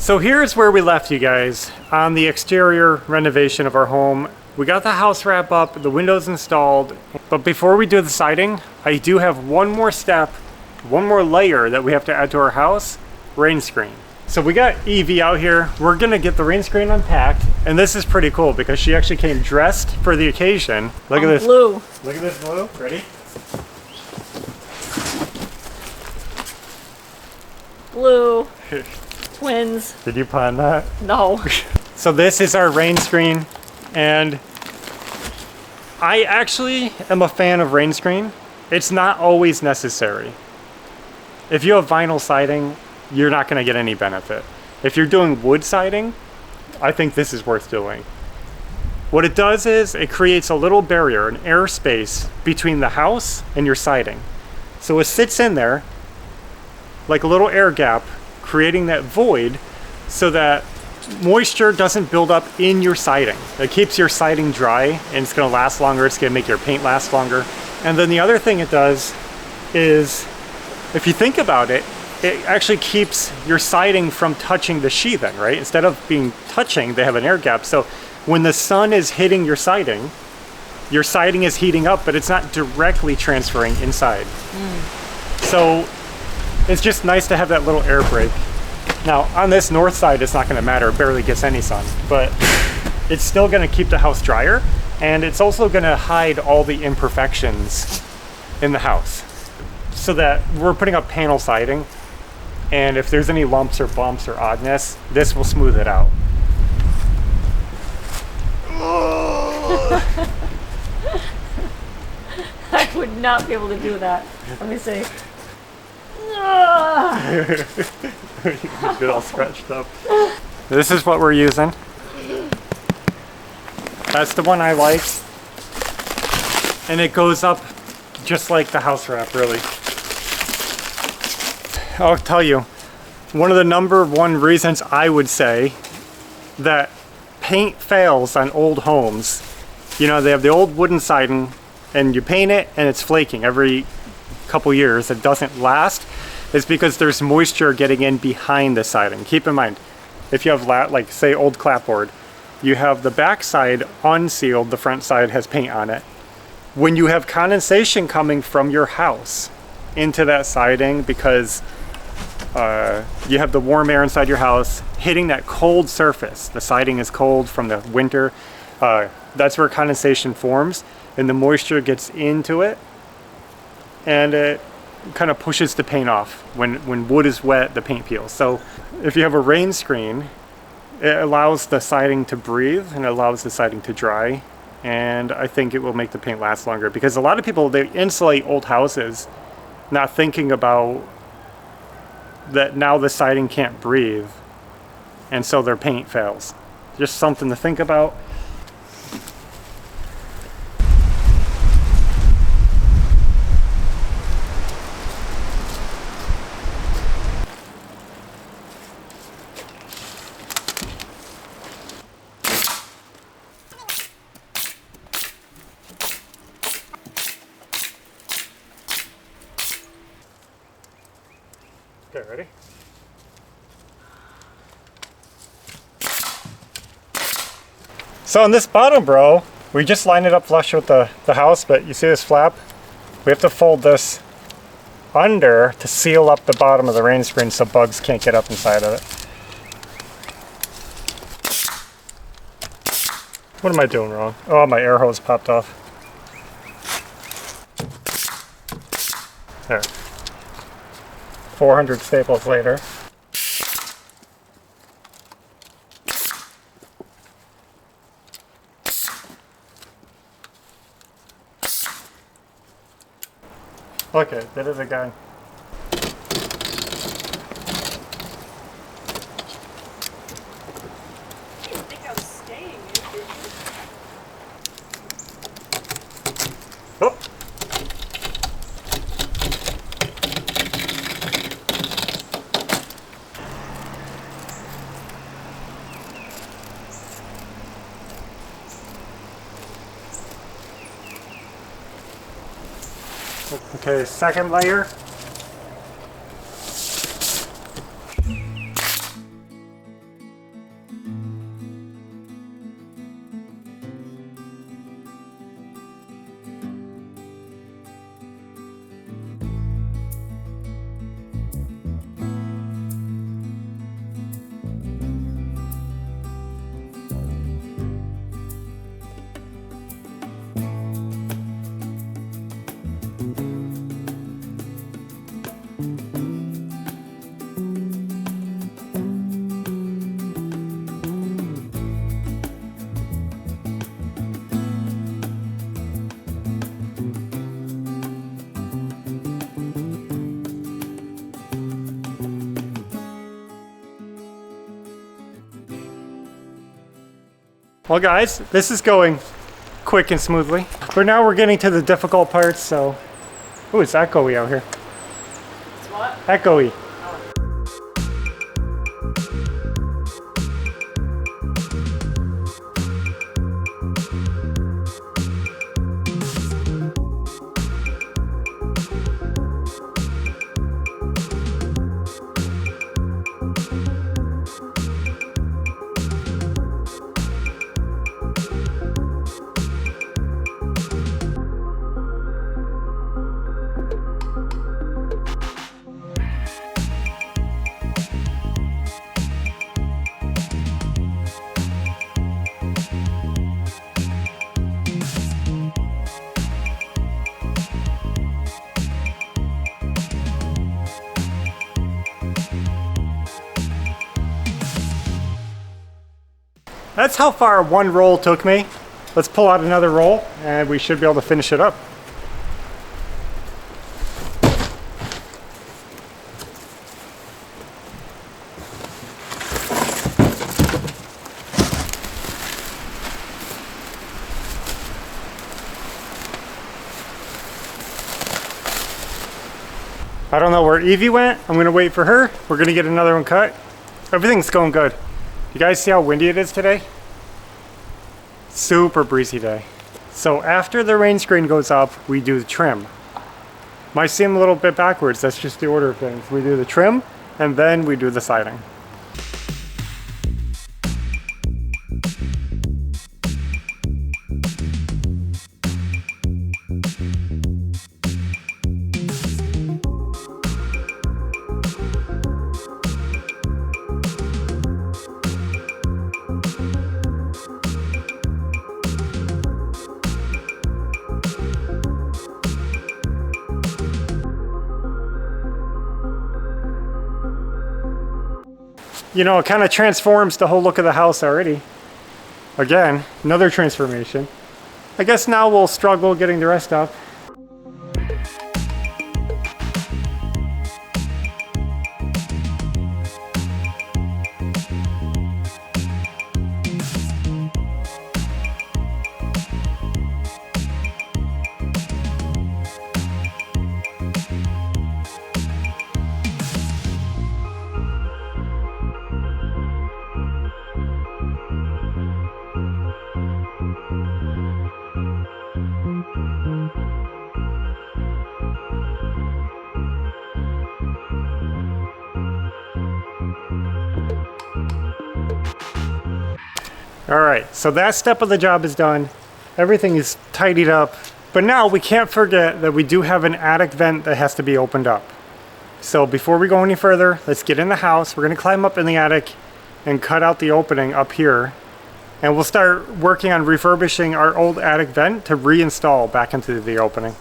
So here's where we left you guys on the exterior renovation of our home. We got the house wrap up, the windows installed, but before we do the siding, I do have one more step, one more layer that we have to add to our house, rain screen. So we got Evie out here. We're gonna get the rain screen unpacked, and this is pretty cool because she actually came dressed for the occasion. Look at this. Blue. Look at this blue. Ready? Blue. Twins. Did you plan that? No. So this is our rain screen, and I actually am a fan of rain screen. It's not always necessary. If you have vinyl siding, you're not going to get any benefit. If you're doing wood siding, I think this is worth doing. What it does is it creates a little barrier, an air space between the house and your siding. So it sits in there like a little air gap, creating that void so that moisture doesn't build up in your siding. It keeps your siding dry, and it's going to last longer. It's going to make your paint last longer. And then the other thing it does is, if you think about it, it actually keeps your siding from touching the sheathing, right? Instead of being touching, they have an air gap. So when the sun is hitting your siding is heating up, but it's not directly transferring inside. So it's just nice to have that little air break. Now on this north side, it's not gonna matter, it barely gets any sun, but it's still gonna keep the house drier, and it's also gonna hide all the imperfections in the house, so that we're putting up panel siding, and if there's any lumps or bumps or oddness, this will smooth it out. I would not be able to do that. Let me see. You get all scratched up. This is what we're using. That's the one I like. And it goes up just like the house wrap, really. I'll tell you, one of the number one reasons I would say that paint fails on old homes, you know, they have the old wooden siding and you paint it and it's flaking every couple years, it doesn't last, is because there's moisture getting in behind the siding. Keep in mind, if you have like say old clapboard, you have the back side unsealed, the front side has paint on it. When you have condensation coming from your house into that siding because you have the warm air inside your house hitting that cold surface, the siding is cold from the winter, that's where condensation forms, and the moisture gets into it and it kind of pushes the paint off. When wood is wet, the paint peels. So if you have a rain screen, it allows the siding to breathe and it allows the siding to dry, and I think it will make the paint last longer, because a lot of people, they insulate old houses not thinking about that now the siding can't breathe, and so their paint fails. Just something to think about. Okay, ready? So on this bottom row, we just line it up flush with the house, but you see this flap? We have to fold this under to seal up the bottom of the rain screen so bugs can't get up inside of it. What am I doing wrong? Oh, my air hose popped off. There. 400 staples later. Okay, did it again. I didn't think I was staying. Oh. Okay, second layer. Well guys, this is going quick and smoothly, but now we're getting to the difficult parts, so... Ooh, it's echoey out here. It's what? Echoey. That's how far one roll took me. Let's pull out another roll and we should be able to finish it up. I don't know where Evie went. I'm gonna wait for her. We're gonna get another one cut. Everything's going good. You guys see how windy it is today? Super breezy day. So after the rain screen goes up, we do the trim. Might seem a little bit backwards, that's just the order of things. We do the trim, and then we do the siding. You know, it kind of transforms the whole look of the house already. Again, another transformation. I guess now we'll struggle getting the rest up. All right, so that step of the job is done. Everything is tidied up. But now we can't forget that we do have an attic vent that has to be opened up. So before we go any further, let's get in the house. We're gonna climb up in the attic and cut out the opening up here. And we'll start working on refurbishing our old attic vent to reinstall back into the opening.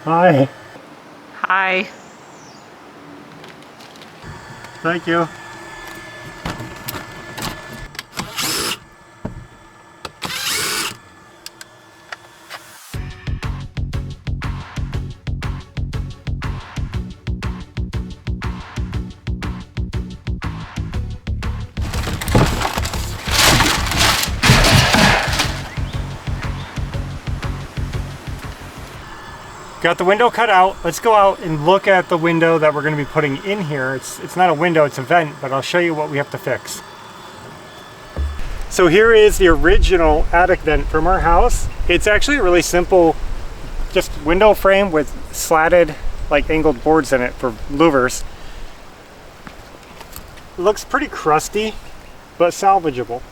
Hi. Hi. Thank you. Got the window cut out. Let's go out and look at the window that we're going to be putting in here. It's not a window, it's a vent, but I'll show you what we have to fix. So here is the original attic vent from our house. It's actually a really simple, just window frame with slatted, like angled boards in it for louvers. looks pretty crusty, but salvageable.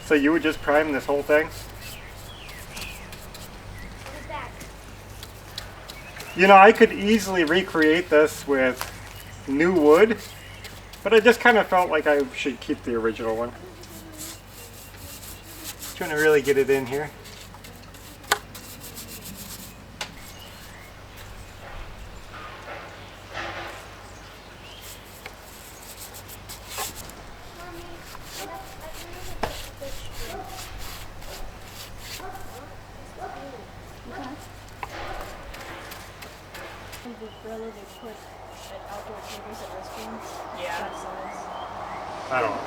So you would just prime this whole thing? You know, I could easily recreate this with new wood, but I just kind of felt like I should keep the original one. Trying to really get it in here. They put outdoor tables at restaurants. Yeah. That size. I don't know.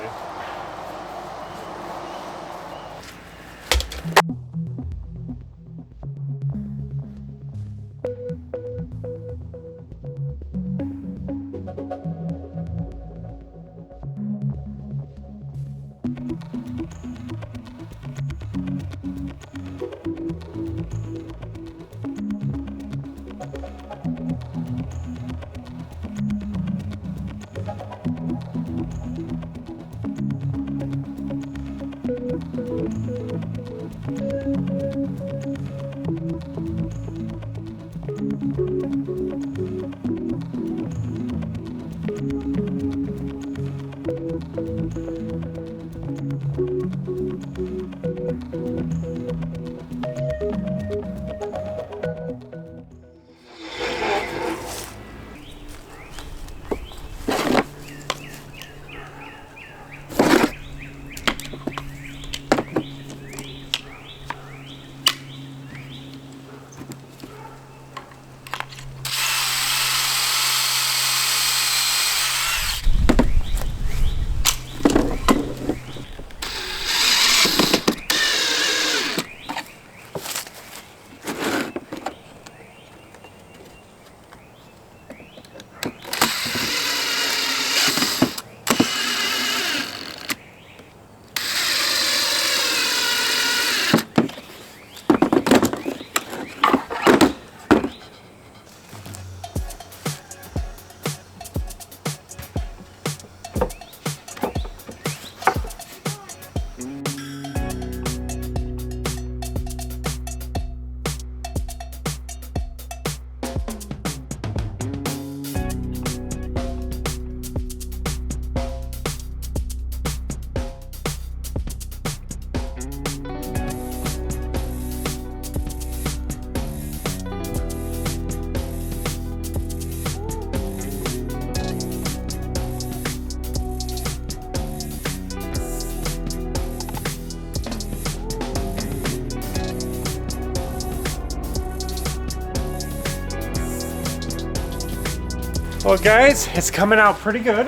Well guys, it's coming out pretty good.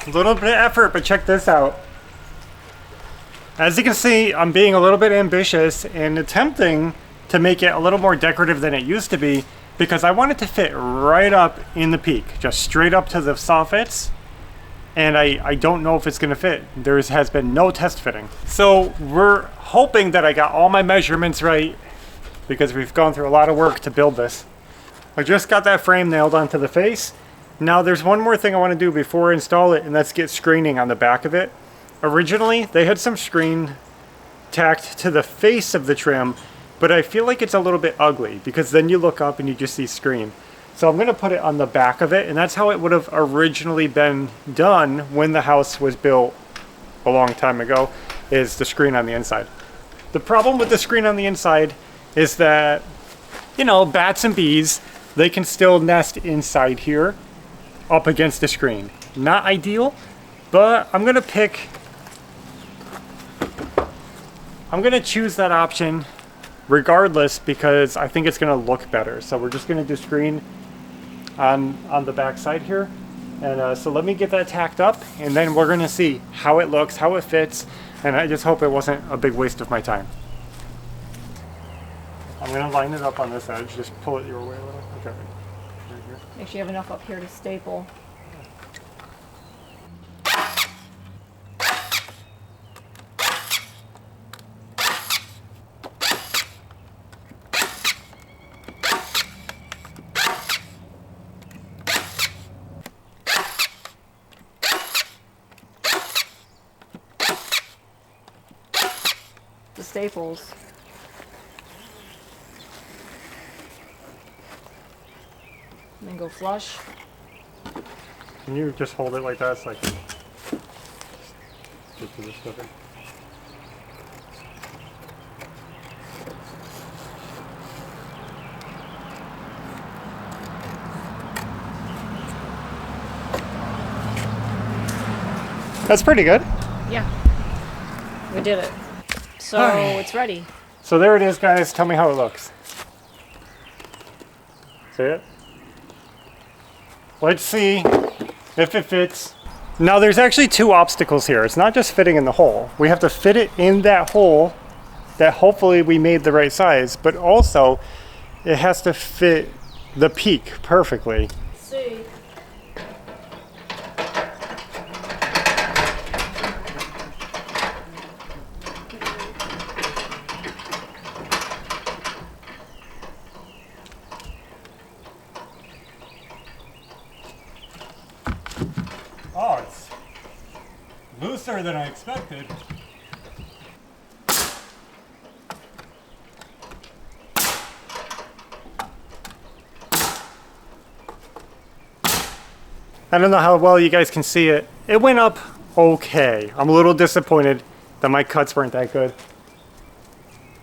A little bit of effort, but check this out. As you can see, I'm being a little bit ambitious and attempting to make it a little more decorative than it used to be because I want it to fit right up in the peak, just straight up to the soffits. And I don't know if it's gonna fit. There has been no test fitting. So we're hoping that I got all my measurements right because we've gone through a lot of work to build this. I just got that frame nailed onto the face. Now there's one more thing I wanna do before I install it, and that's get screening on the back of it. Originally, they had some screen tacked to the face of the trim, but I feel like it's a little bit ugly because then you look up and you just see screen. So I'm gonna put it on the back of it, and that's how it would have originally been done when the house was built a long time ago, is the screen on the inside. The problem with the screen on the inside is that, you know, bats and bees, they can still nest inside here up against the screen. Not ideal, but I'm gonna choose that option regardless because I think it's gonna look better. So we're just gonna do screen on the back side here. And so let me get that tacked up and then we're gonna see how it looks, how it fits, and I just hope it wasn't a big waste of my time. I'm gonna line it up on this edge, just pull it your way a little. Okay. Right here. Make sure you have enough up here to staple. The staples. And then go flush. Can you just hold it like that so I can get to this stuff in? That's pretty good. Yeah. We did it. So Alright. it's ready. So there it is, guys. Tell me how it looks. See it? Let's see if it fits. Now there's actually two obstacles here. It's not just fitting in the hole. We have to fit it in that hole that hopefully we made the right size, but also it has to fit the peak perfectly. See. Oh, it's looser than I expected. I don't know how well you guys can see it. It went up okay. I'm a little disappointed that my cuts weren't that good.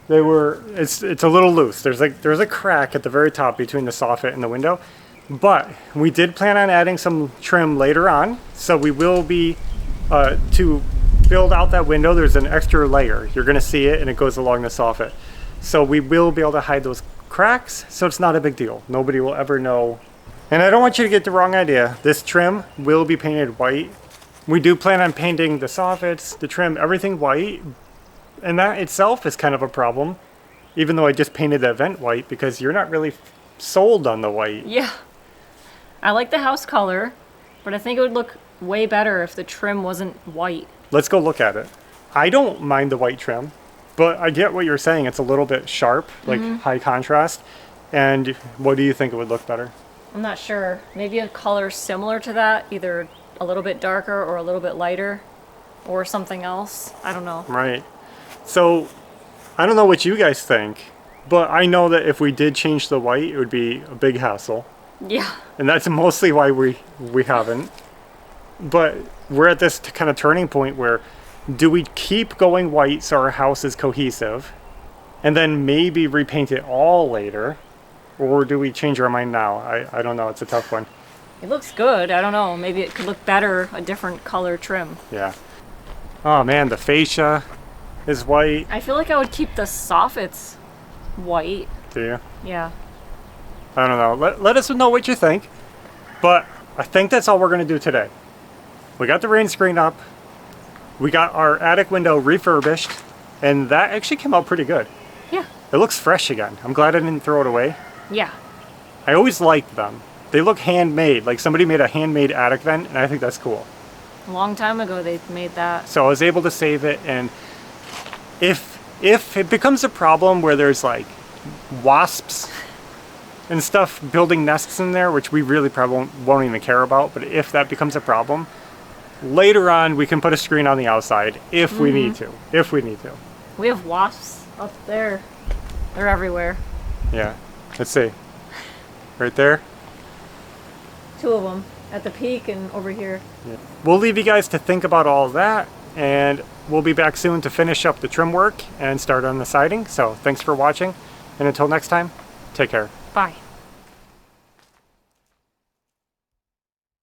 It's a little loose. There's a crack at the very top between the soffit and the window. But we did plan on adding some trim later on, so we will be, to build out that window, there's an extra layer. You're gonna see it and it goes along the soffit. So we will be able to hide those cracks, so it's not a big deal. Nobody will ever know. And I don't want you to get the wrong idea. This trim will be painted white. We do plan on painting the soffits, the trim, everything white. And that itself is kind of a problem, even though I just painted that vent white, because you're not really sold on the white. Yeah. I like the house color, but I think it would look way better if the trim wasn't white. Let's go look at it. I don't mind the white trim, but I get what you're saying. It's a little bit sharp, like high contrast. And what do you think it would look better? I'm not sure. Maybe a color similar to that, either a little bit darker or a little bit lighter, or something else. I don't know. Right. So I don't know what you guys think, but I know that if we did change the white, it would be a big hassle. Yeah. And that's mostly why we haven't. But we're at this kind of turning point where, do we keep going white so our house is cohesive and then maybe repaint it all later, or do we change our mind now? I don't know. It's a tough one. It looks good. I don't know. Maybe it could look better, a different color trim. Yeah. Oh man, the fascia is white. I feel like I would keep the soffits white. Do you? Yeah. I don't know. Let us know what you think. But I think that's all we're going to do today. We got the rain screen up. We got our attic window refurbished. And that actually came out pretty good. Yeah. It looks fresh again. I'm glad I didn't throw it away. Yeah. I always liked them. They look handmade. Like somebody made a handmade attic vent, and I think that's cool. A long time ago they made that. So I was able to save it, and if it becomes a problem where there's like wasps and stuff building nests in there, which we really probably won't even care about, but if that becomes a problem, later on we can put a screen on the outside if we need to. If we need to. We have wasps up there. They're everywhere. Yeah. Let's see. Right there. 2 of them at the peak and over here. Yeah. We'll leave you guys to think about all that, and we'll be back soon to finish up the trim work and start on the siding. So thanks for watching, and until next time, take care. Bye.